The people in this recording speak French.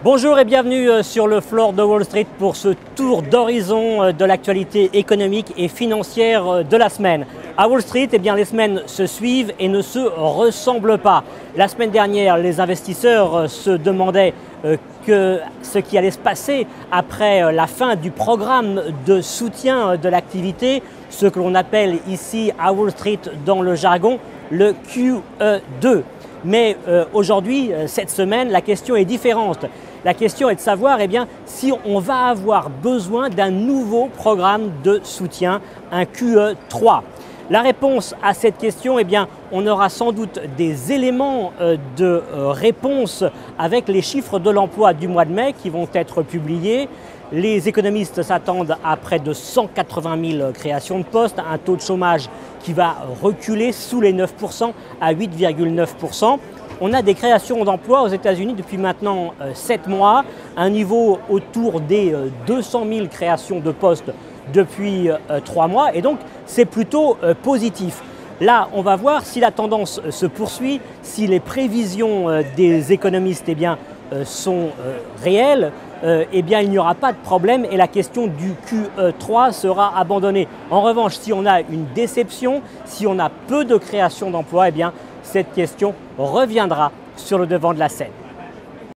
Bonjour et bienvenue sur le floor de Wall Street pour ce tour d'horizon de l'actualité économique et financière de la semaine. À Wall Street, les semaines se suivent et ne se ressemblent pas. La semaine dernière, les investisseurs se demandaient ce qui allait se passer après la fin du programme de soutien de l'activité, ce que l'on appelle ici à Wall Street dans le jargon le QE2. Mais aujourd'hui, cette semaine, la question est différente. La question est de savoir si on va avoir besoin d'un nouveau programme de soutien, un QE3. La réponse à cette question, on aura sans doute des éléments de réponse avec les chiffres de l'emploi du mois de mai qui vont être publiés. Les économistes s'attendent à près de 180 000 créations de postes, un taux de chômage qui va reculer sous les 9% à 8,9%. On a des créations d'emplois aux États-Unis depuis maintenant 7 mois, un niveau autour des 200 000 créations de postes depuis 3 mois et donc c'est plutôt positif. Là, on va voir si la tendance se poursuit, si les prévisions des économistes sont réelles, il n'y aura pas de problème et la question du Q3 sera abandonnée. En revanche, si on a une déception, si on a peu de création d'emplois, cette question reviendra sur le devant de la scène.